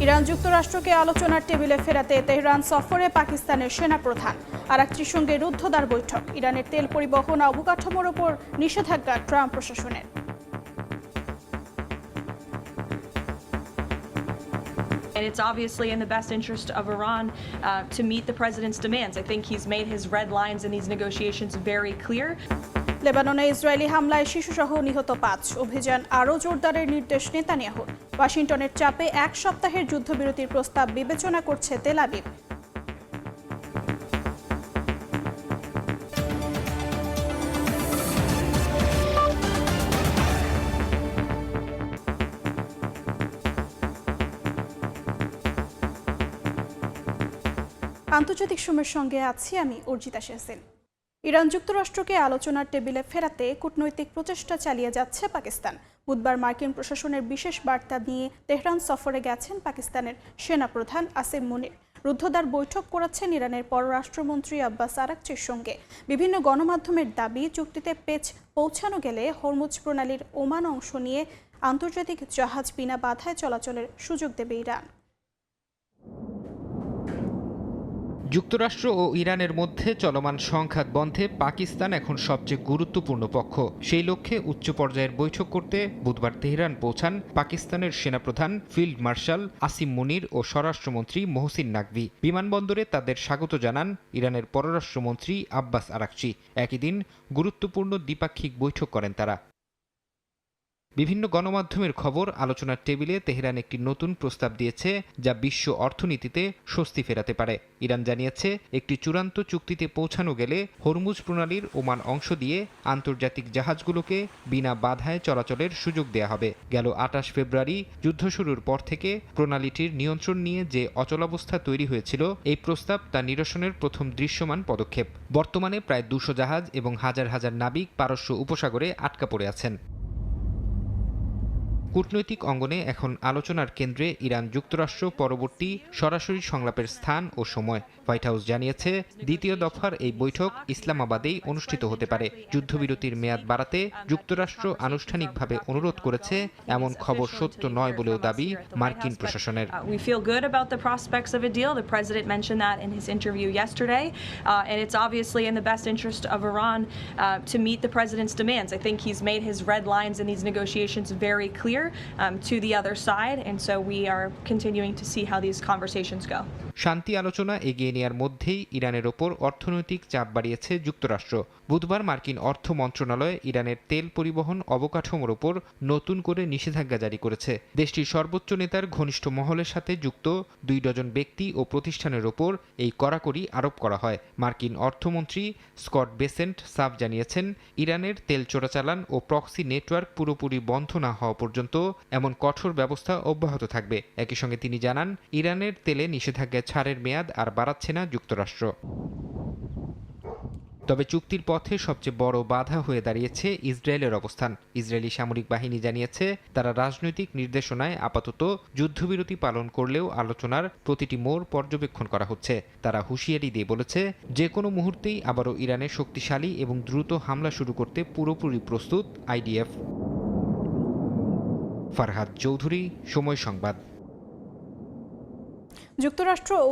Iran যুক্তরাষ্ট্রকে আলোচনার টেবিলে ফেরাতে তেহরান সফরে পাকিস্তানের সেনাপ্রধান। আরাকচির সঙ্গে রুদ্ধদ্বার বৈঠক। ইরানের তেল পরিবহন অবকাঠামোর ওপর নিষেধাজ্ঞা ট্রাম্প প্রশাসনের। And it's obviously in the best interest of Iran to meet the president's demands. I think he's made his red lines in these negotiations very clear. লেবাননে ইসরায়েলি হামলায় শিশুসহ নিহত 5। অভিযান আরও জোরদারের নির্দেশ নেতানিয়াহুর। ওয়াশিংটনের চাপে 1 সপ্তাহের যুদ্ধবিরতির প্রস্তাব বিবেচনা করছে তেল আবিব। আন্তর্জাতিক সময়ের সঙ্গে আছি আমি অর্জিতা শেহসিন। ইরান যুক্তরাষ্ট্রকে আলোচনার টেবিলে ফেরাতে কূটনৈতিক প্রচেষ্টা চালিয়ে যাচ্ছে পাকিস্তান। বুধবার মার্কিন প্রশাসনের বিশেষ বার্তা নিয়ে তেহরান সফরে গেছেন পাকিস্তানের সেনাপ্রধান আসিম মুনির। রুদ্ধদ্বার বৈঠক করেছেন ইরানের পররাষ্ট্রমন্ত্রী আব্বাস আরাকচির সঙ্গে। বিভিন্ন গণমাধ্যমের দাবি, চুক্তিতে পেচ পৌঁছানো গেলে হরমুজ প্রণালীর ওমান অংশ নিয়ে আন্তর্জাতিক জাহাজ বিনা বাধায় চলাচলের সুযোগ দেবে ইরান। যুক্তরাষ্ট্র ও ইরানের মধ্যে চলমান সংঘাত বন্ধে পাকিস্তান এখন সবচেয়ে গুরুত্বপূর্ণ পক্ষ। সেই লক্ষ্যে উচ্চ পর্যায়ের বৈঠক করতে বুধবার তেহরান পৌঁছান পাকিস্তানের সেনাপ্রধান ফিল্ড মার্শাল আসিম মুনির ও স্বরাষ্ট্রমন্ত্রী মোহসিন নাকভি। বিমানবন্দরে তাদের স্বাগত জানান ইরানের পররাষ্ট্রমন্ত্রী আব্বাস আরাকচি। একই দিন গুরুত্বপূর্ণ দ্বিপাক্ষিক বৈঠক করেন তারা। বিভিন্ন গণমাধ্যমের খবর, আলোচনার টেবিলে তেহরান একটি নতুন প্রস্তাব দিয়েছে যা বিশ্ব অর্থনীতিতে স্বস্তি ফেরাতে পারে। ইরান জানিয়েছে একটি চূড়ান্ত চুক্তিতে পৌঁছানো গেলে হরমুজ প্রণালীর ওমান অংশ দিয়ে আন্তর্জাতিক জাহাজগুলোকে বিনা বাধায় চলাচলের সুযোগ দেয়া হবে। গেল 28 ফেব্রুয়ারি যুদ্ধ শুরুর পর থেকে প্রণালীটির নিয়ন্ত্রণ নিয়ে যে অচলাবস্থা তৈরি হয়েছিল, এই প্রস্তাব তা নিরসনের প্রথম দৃশ্যমান পদক্ষেপ। বর্তমানে প্রায় 200 জাহাজ এবং হাজার হাজার নাবিক পারস্য উপসাগরে আটকা পড়ে আছেন। কূটনৈতিক অঙ্গনে এখন আলোচনার কেন্দ্রে ইরান যুক্তরাষ্ট্র পরবর্তী সরাসরি সংলাপের স্থান ও সময়। হোয়াইট হাউস জানিয়েছে দ্বিতীয় দফার এই বৈঠক ইসলামাবাদেই অনুষ্ঠিত হতে পারে। যুদ্ধবিরতির মেয়াদ বাড়াতে যুক্তরাষ্ট্র আনুষ্ঠানিকভাবে অনুরোধ করেছে, এমন খবর সত্য নয় বলেও দাবি মার্কিন প্রশাসনের। We feel good about the prospects of a deal. The president mentioned that in his interview yesterday, and it's obviously in the best interest of Iran to meet the president's demands. I think he's made his red lines in these negotiations very clear to the other side, and so we are continuing to see how these conversations go. শান্তি আলোচনা এগিয়ে নেয়ার মধ্যেই ইরানের ওপর অর্থনৈতিক চাপ বাড়িয়েছে যুক্তরাষ্ট্র। বুধবার মার্কিন অর্থ মন্ত্রণালয় ইরানের তেল পরিবহন অবকাঠামোর ওপর নতুন করে নিষেধাজ্ঞা জারি করেছে। দেশটির সর্বোচ্চ নেতার ঘনিষ্ঠ মহলের সাথে যুক্ত 2 ডজন ব্যক্তি ও প্রতিষ্ঠানের ওপর এই কড়াকড়ি আরোপ করা হয়। মার্কিন অর্থমন্ত্রী স্কট বেসেন্ট সাফ জানিয়েছেন, ইরানের তেল চোরাচালান ও প্রক্সি নেটওয়ার্ক পুরোপুরি বন্ধ না হওয়া পর্যন্ত এমন কঠোর ব্যবস্থা অব্যাহত থাকবে। একই সঙ্গে তিনি জানান, ইরানের তেলে নিষেধাজ্ঞা ছাড়ের মেয়াদ আর বাড়াচ্ছে না যুক্তরাষ্ট্র। তবে চুক্তির পথে সবচেয়ে বড় বাধা হয়ে দাঁড়িয়েছে ইসরায়েলের অবস্থান। ইসরায়েলি সামরিক বাহিনী জানিয়েছে, তারা রাজনৈতিক নির্দেশনায় আপাতত যুদ্ধবিরতি পালন করলেও আলোচনার প্রতিটি মোড় পর্যবেক্ষণ করা হচ্ছে। তারা হুঁশিয়ারি দিয়ে বলেছে, যে কোনো মুহূর্তেই আবারও ইরানে শক্তিশালী এবং দ্রুত হামলা শুরু করতে পুরোপুরি প্রস্তুত আইডিএফ। ফারহাদ চৌধুরী, সময় সংবাদ। যুক্তরাষ্ট্র ও